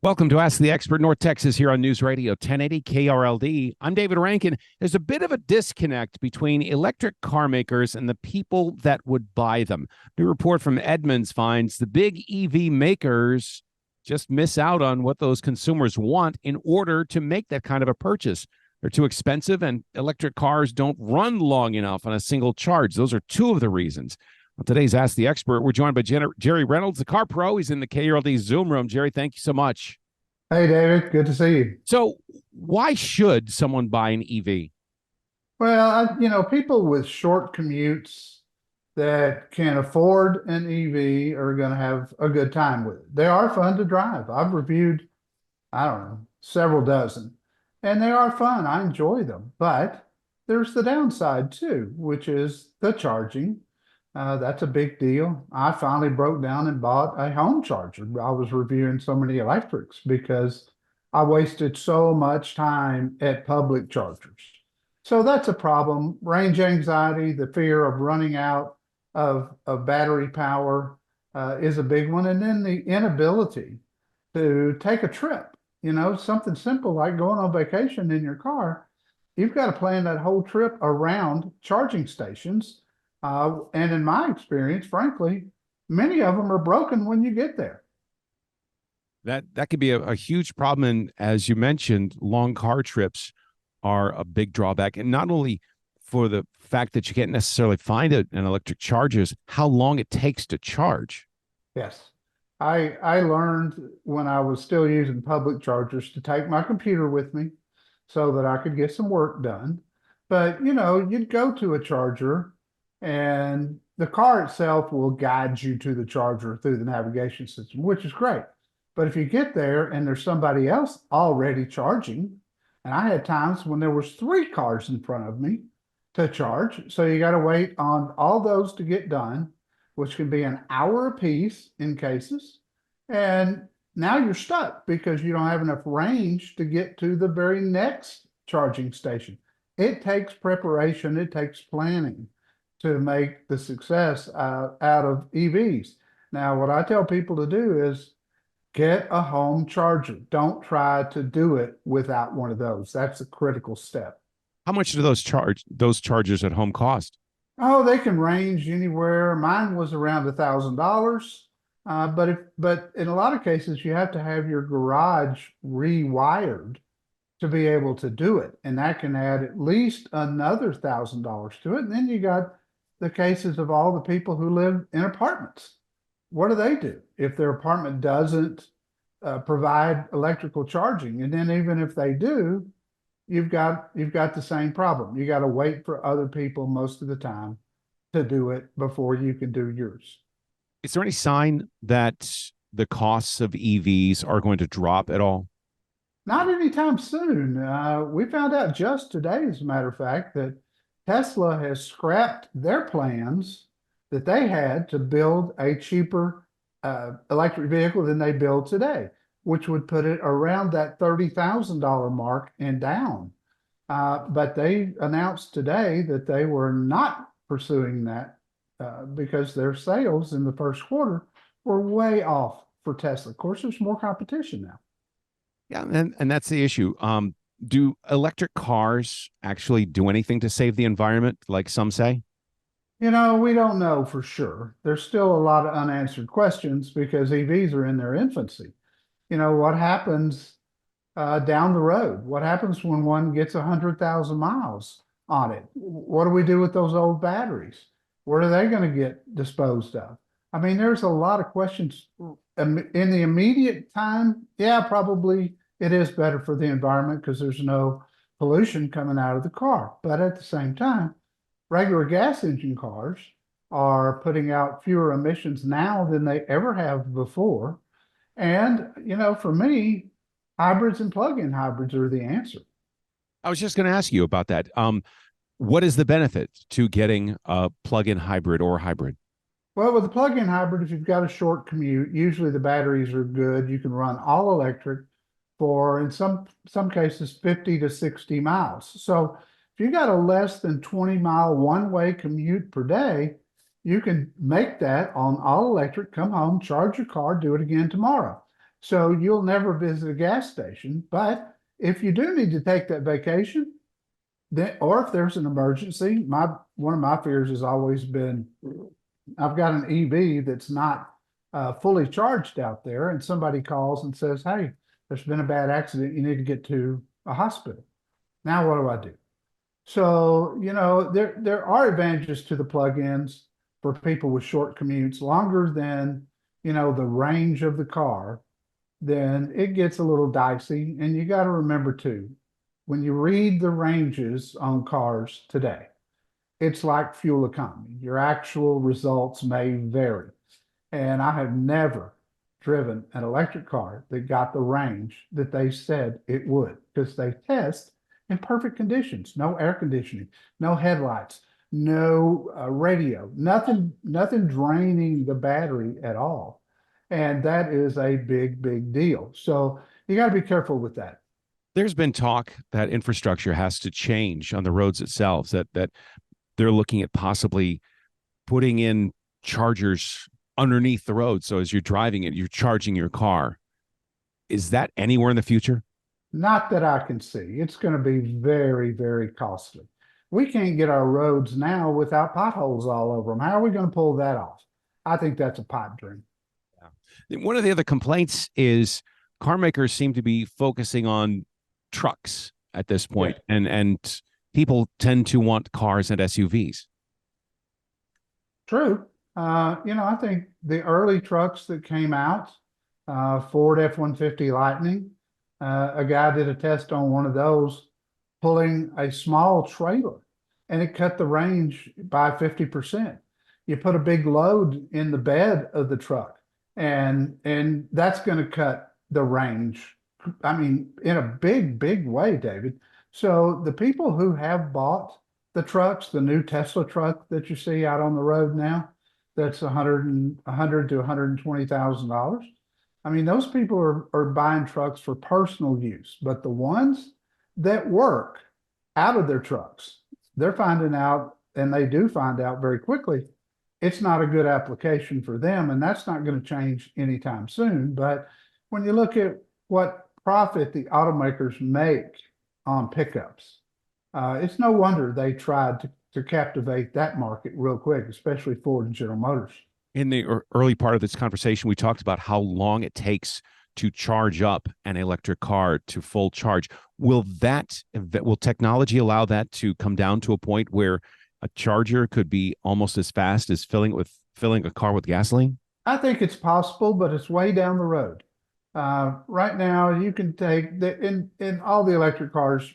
Welcome to Ask the Expert, North Texas, here on News Radio 1080 KRLD. I'm David Rankin. There's a bit of a disconnect between electric car makers and the people that would buy them. New report from Edmunds finds the big EV makers just miss out on what those consumers want in order to make that kind of a purchase. They're too expensive, and electric cars don't run long enough on a single charge. Those are two of the reasons. On today's Ask the Expert, we're joined by Jerry Reynolds, the car pro. He's in the KRLD Zoom room. Jerry, thank you so much. Hey, David, good to see you. So, why should someone buy an EV? Well, people with short commutes that can afford an EV are going to have a good time with it. They are fun to drive. I've reviewed, I don't know, several dozen, and they are fun. I enjoy them. But there's the downside too, which is the charging. That's a big deal. I finally broke down and bought a home charger. I was reviewing so many electrics because I wasted so much time at public chargers. So that's a problem. Range anxiety, the fear of running out of battery power is a big one. And then the inability to take a trip, something simple like going on vacation in your car. You've got to plan that whole trip around charging stations. And in my experience, frankly, many of them are broken when you get there. That could be a huge problem. And as you mentioned, long car trips are a big drawback. And not only for the fact that you can't necessarily find an electric chargers, how long it takes to charge. Yes. I learned when I was still using public chargers to take my computer with me so that I could get some work done. But, you'd go to a charger and the car itself will guide you to the charger through the navigation system, which is great. But if you get there and there's somebody else already charging, and I had times when there was 3 cars in front of me to charge, so you got to wait on all those to get done, which can be an hour apiece in cases. And now you're stuck because you don't have enough range to get to the very next charging station. It takes preparation, it takes planning to make the success out of EVs. Now, what I tell people to do is get a home charger. Don't try to do it without one of those. That's a critical step. How much do those chargers at home cost? Oh, they can range anywhere. Mine was around $1,000. But in a lot of cases, you have to have your garage rewired to be able to do it. And that can add at least another $1,000 to it. And then you got the cases of all the people who live in apartments. What do? If their apartment doesn't provide electrical charging? And then even if they do, you've got the same problem. You got to wait for other people most of the time to do it before you can do yours. Is there any sign that the costs of EVs are going to drop at all? Not anytime soon. We found out just today, as a matter of fact, that Tesla has scrapped their plans that they had to build a cheaper electric vehicle than they build today, which would put it around that $30,000 mark and down. But they announced today that they were not pursuing that because their sales in the first quarter were way off for Tesla. Of course, there's more competition now. Yeah, and that's the issue. Do electric cars actually do anything to save the environment, like some say? We don't know for sure. There's still a lot of unanswered questions because EVs are in their infancy. What happens down the road? What happens when one gets 100,000 miles on it? What do we do with those old batteries? Where are they going to get disposed of? I mean, there's a lot of questions. In the immediate time, yeah, probably it is better for the environment because there's no pollution coming out of the car. But at the same time, regular gas engine cars are putting out fewer emissions now than they ever have before. And, for me, hybrids and plug-in hybrids are the answer. I was just going to ask you about that. What is the benefit to getting a plug-in hybrid or hybrid? Well, with the plug-in hybrid, if you've got a short commute, usually the batteries are good. You can run all electric for, in some cases, 50 to 60 miles. So if you got a less than 20-mile one-way commute per day, you can make that on all electric, come home, charge your car, do it again tomorrow. So you'll never visit a gas station. But if you do need to take that vacation, then, or if there's an emergency, one of my fears has always been I've got an EV that's not fully charged out there, and somebody calls and says, "Hey, there's been a bad accident. You need to get to a hospital." Now, what do I do? So, there are advantages to the plug-ins for people with short commutes, longer than, the range of the car. Then it gets a little dicey. And you got to remember too, when you read the ranges on cars today, it's like fuel economy. Your actual results may vary. And I have never driven an electric car that got the range that they said it would, because they test in perfect conditions, no air conditioning, no headlights, no radio, nothing draining the battery at all. And that is a big, big deal. So you got to be careful with that. There's been talk that infrastructure has to change on the roads itself, that they're looking at possibly putting in chargers underneath the road. So as you're driving it, you're charging your car. Is that anywhere in the future? Not that I can see. It's going to be very, very costly. We can't get our roads now without potholes all over them. How are we going to pull that off? I think that's a pipe dream. Yeah. One of the other complaints is car makers seem to be focusing on trucks at this point, Yeah. and people tend to want cars and SUVs. True. I think the early trucks that came out, Ford F-150 Lightning, a guy did a test on one of those pulling a small trailer, and it cut the range by 50%. You put a big load in the bed of the truck, and that's going to cut the range. I mean, in a big, big way, David. So the people who have bought the trucks, the new Tesla truck that you see out on the road now, that's 100 to $120,000. I mean, those people are buying trucks for personal use, but the ones that work out of their trucks, they're finding out, and they do find out very quickly, it's not a good application for them, and that's not going to change anytime soon. But when you look at what profit the automakers make on pickups, it's no wonder they tried to captivate that market real quick, especially Ford and General Motors. In the early part of this conversation, we talked about how long it takes to charge up an electric car to full charge. Will technology allow that to come down to a point where a charger could be almost as fast as filling a car with gasoline? I think it's possible, but it's way down the road. Right now, you can take in all the electric cars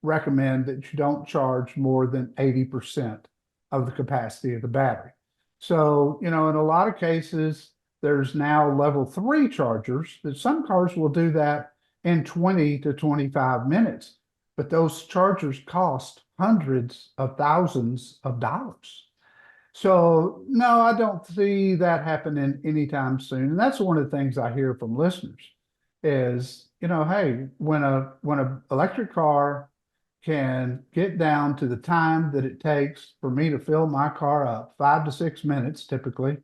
recommend that you don't charge more than 80% of the capacity of the battery. So, in a lot of cases, there's now level 3 chargers that some cars will do that in 20 to 25 minutes. But those chargers cost hundreds of thousands of dollars. So, no, I don't see that happening anytime soon. And that's one of the things I hear from listeners is, hey, when a electric car can get down to the time that it takes for me to fill my car up, 5 to 6 minutes typically,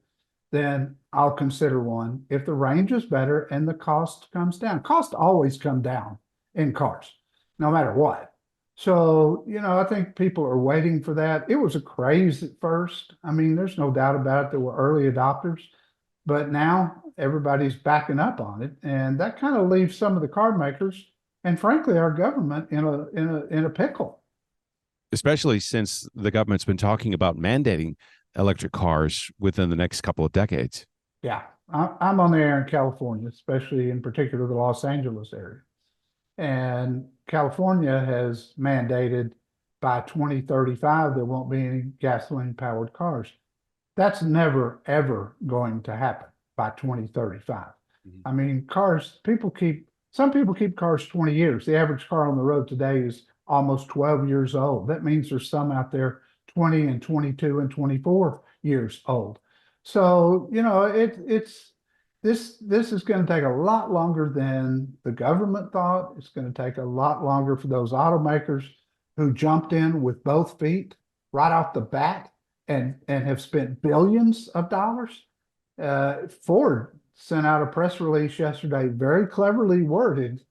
then I'll consider one if the range is better and the cost comes down. Cost always come down in cars, no matter what. So, I think people are waiting for that. It was a craze at first. I mean, there's no doubt about it. There were early adopters, but now everybody's backing up on it. And that kind of leaves some of the car makers and frankly our government in a pickle. Especially since the government's been talking about mandating electric cars within the next couple of decades. Yeah, I'm on the air in California, especially in particular the Los Angeles area. And California has mandated by 2035 there won't be any gasoline powered cars. That's never, ever going to happen by 2035. I mean, some people keep cars 20 years. The average car on the road today is almost 12 years old. That means there's some out there 20 and 22 and 24 years old. So, this is going to take a lot longer than the government thought. It's going to take a lot longer for those automakers who jumped in with both feet right off the bat and have spent billions of dollars. Ford sent out a press release yesterday, very cleverly worded,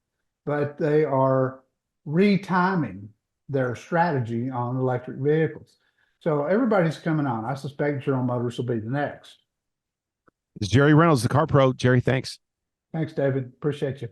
but they are retiming their strategy on electric vehicles. So everybody's coming on. I suspect General Motors will be the next. It's Jerry Reynolds, the Car Pro. Jerry, thanks. Thanks, David. Appreciate you.